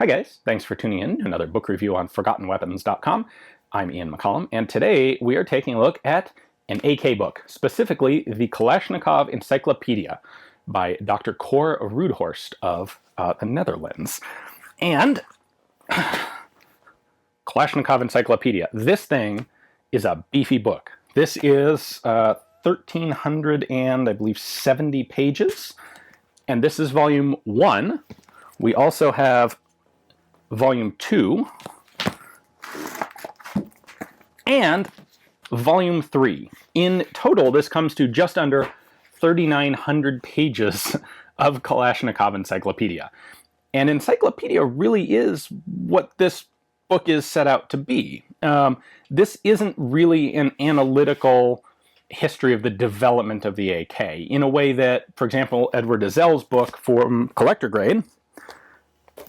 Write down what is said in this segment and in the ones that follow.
Hi guys, thanks for tuning in to another book review on ForgottenWeapons.com. I'm Ian McCollum, and today we are taking a look at an AK book, specifically the Kalashnikov Encyclopedia by Dr. Cor Roodhorst of the Netherlands. And Kalashnikov Encyclopedia. This thing is a beefy book. This is 1,300 and I believe 70 pages, and this is volume 1. We also have volume 2 and volume 3. In total, this comes to just under 3,900 pages of Kalashnikov Encyclopedia. And encyclopedia really is what this book is set out to be. This isn't really an analytical history of the development of the AK in a way that, for example, Edward Ezell's book for collector grade,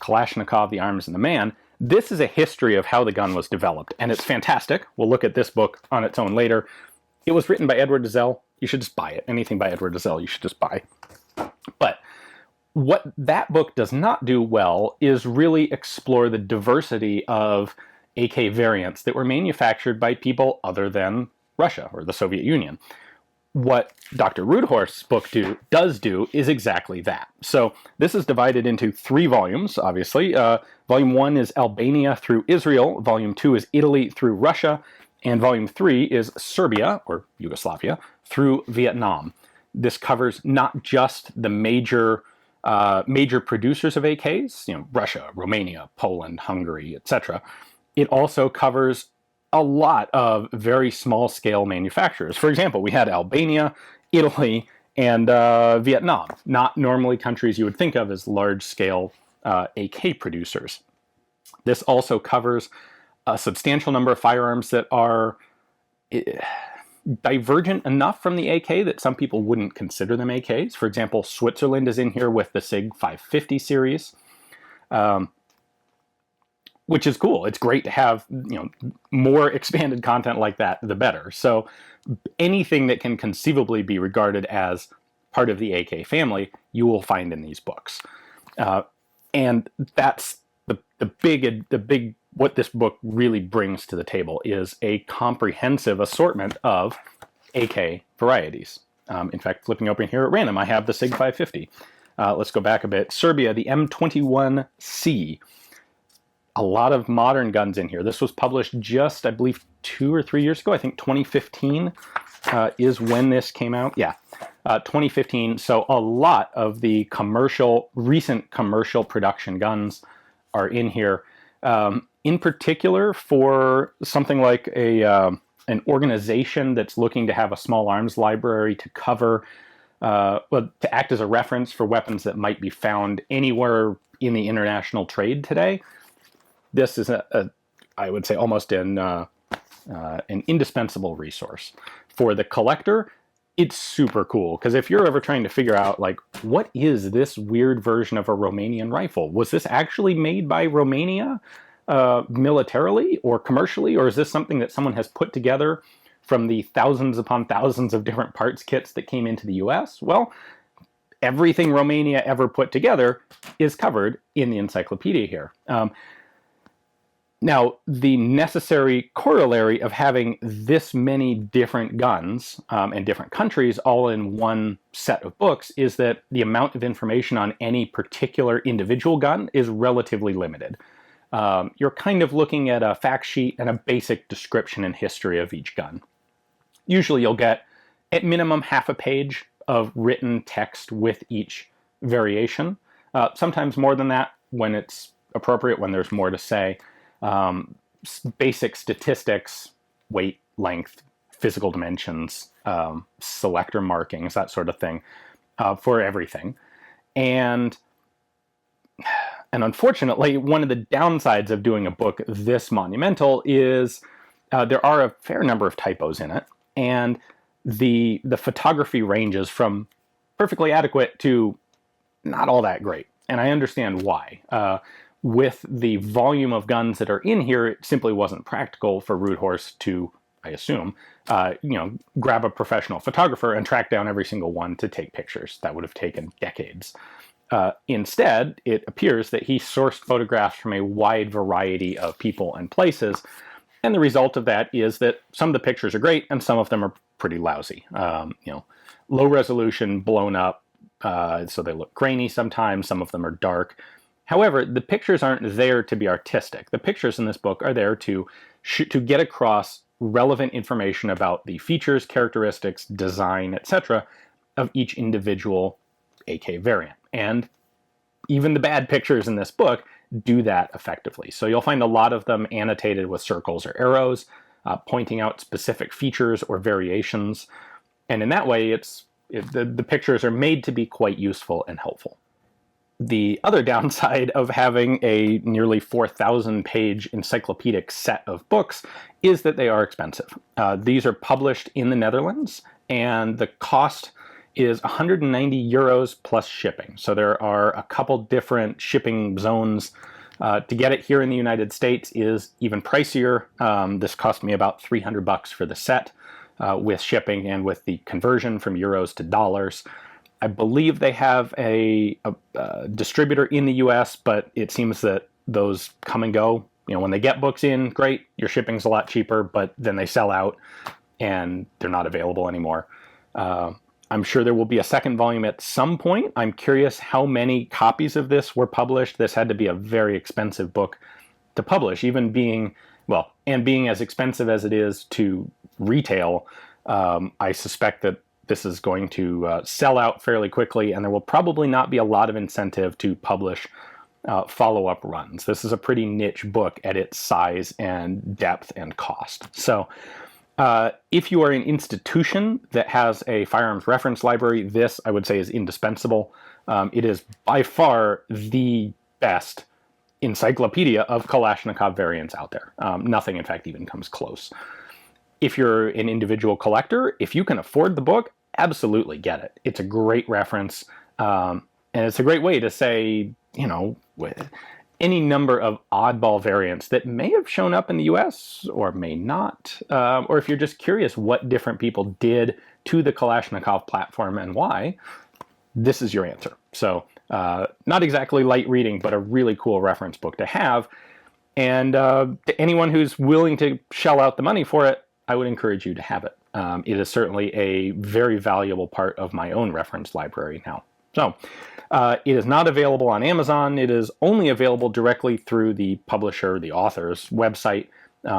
Kalashnikov, the Arms and the Man, this is a history of how the gun was developed, and it's fantastic. We'll look at this book on its own later. It was written by Edward Ezell. You should just buy it. Anything by Edward Ezell, you should just buy. But what that book does not do well is really explore the diversity of AK variants that were manufactured by people other than Russia or the Soviet Union. What Dr. Roodhorst's book does do is exactly that. So this is divided into 3 volumes, obviously. Volume 1 is Albania through Israel, Volume 2 is Italy through Russia, and Volume 3 is Serbia, or Yugoslavia, through Vietnam. This covers not just the major producers of AKs, Russia, Romania, Poland, Hungary, etc. It also covers a lot of very small-scale manufacturers. For example, we had Albania, Italy, and Vietnam, not normally countries you would think of as large-scale AK producers. This also covers a substantial number of firearms that are divergent enough from the AK that some people wouldn't consider them AKs. For example, Switzerland is in here with the SIG 550 series. Which is cool. It's great to have, more expanded content like that, the better. So anything that can conceivably be regarded as part of the AK family, you will find in these books. And that's the big, what this book really brings to the table is a comprehensive assortment of AK varieties. In fact, flipping open here at random, I have the SIG 550. Let's go back a bit. Serbia, the M21C. A lot of modern guns in here. This was published just, I believe, 2 or 3 years ago. I think 2015 is when this came out. Yeah, 2015. So a lot of the recent commercial production guns are in here. In particular, for something like an organization that's looking to have a small arms library to cover, to act as a reference for weapons that might be found anywhere in the international trade today. This is I would say, almost an indispensable resource. For the collector, it's super cool, because if you're ever trying to figure out, what is this weird version of a Romanian rifle? Was this actually made by Romania militarily or commercially, or is this something that someone has put together from the thousands upon thousands of different parts kits that came into the US? Well, everything Romania ever put together is covered in the encyclopedia here. Now, the necessary corollary of having this many different guns and different countries all in one set of books is that the amount of information on any particular individual gun is relatively limited. You're kind of looking at a fact sheet and a basic description and history of each gun. Usually you'll get, at minimum, half a page of written text with each variation. Sometimes more than that when it's appropriate, when there's more to say. Basic statistics, weight, length, physical dimensions, selector markings, that sort of thing, for everything. And unfortunately, one of the downsides of doing a book this monumental is there are a fair number of typos in it, and the photography ranges from perfectly adequate to not all that great. And I understand why. With the volume of guns that are in here, it simply wasn't practical for Roodhorst to, I assume, grab a professional photographer and track down every single one to take pictures. That would have taken decades. Instead, it appears that he sourced photographs from a wide variety of people and places, and the result of that is that some of the pictures are great and some of them are pretty lousy. Low resolution, blown up, so they look grainy sometimes. Some of them are dark. However, the pictures aren't there to be artistic. The pictures in this book are there to get across relevant information about the features, characteristics, design, etc. of each individual AK variant. And even the bad pictures in this book do that effectively. So you'll find a lot of them annotated with circles or arrows, pointing out specific features or variations. And in that way, the pictures are made to be quite useful and helpful. The other downside of having a nearly 4,000-page encyclopedic set of books is that they are expensive. These are published in the Netherlands, and the cost is 190 euros plus shipping. So there are a couple different shipping zones. To get it here in the United States is even pricier. This cost me about $300 for the set with shipping and with the conversion from euros to dollars. I believe they have a distributor in the US, but it seems that those come and go. When they get books in, great, your shipping's a lot cheaper, but then they sell out and they're not available anymore. I'm sure there will be a second volume at some point. I'm curious how many copies of this were published. This had to be a very expensive book to publish, even being as expensive as it is to retail. I suspect that this is going to sell out fairly quickly, and there will probably not be a lot of incentive to publish follow-up runs. This is a pretty niche book at its size and depth and cost. So if you are an institution that has a firearms reference library, this, I would say, is indispensable. It is by far the best encyclopedia of Kalashnikov variants out there. Nothing, in fact, even comes close. If you're an individual collector, if you can afford the book, absolutely get it. It's a great reference, and it's a great way to say, any number of oddball variants that may have shown up in the US or may not, or if you're just curious what different people did to the Kalashnikov platform and why, this is your answer. So not exactly light reading, but a really cool reference book to have. And to anyone who's willing to shell out the money for it, I would encourage you to have it. It is certainly a very valuable part of my own reference library now. So it is not available on Amazon. It is only available directly through the publisher, the author's website,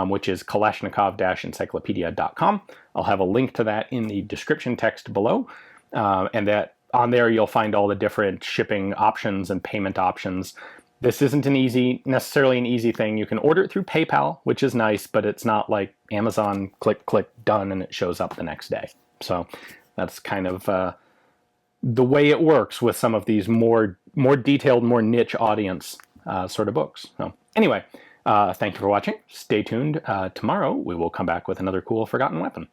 which is kalashnikov-encyclopedia.com. I'll have a link to that in the description text below. And that on there you'll find all the different shipping options and payment options. This isn't necessarily an easy thing. You can order it through PayPal, which is nice, but it's not like Amazon, click, click, done, and it shows up the next day. So that's kind of the way it works with some of these more detailed, more niche audience sort of books. So anyway, thank you for watching. Stay tuned. Tomorrow we will come back with another cool forgotten weapon.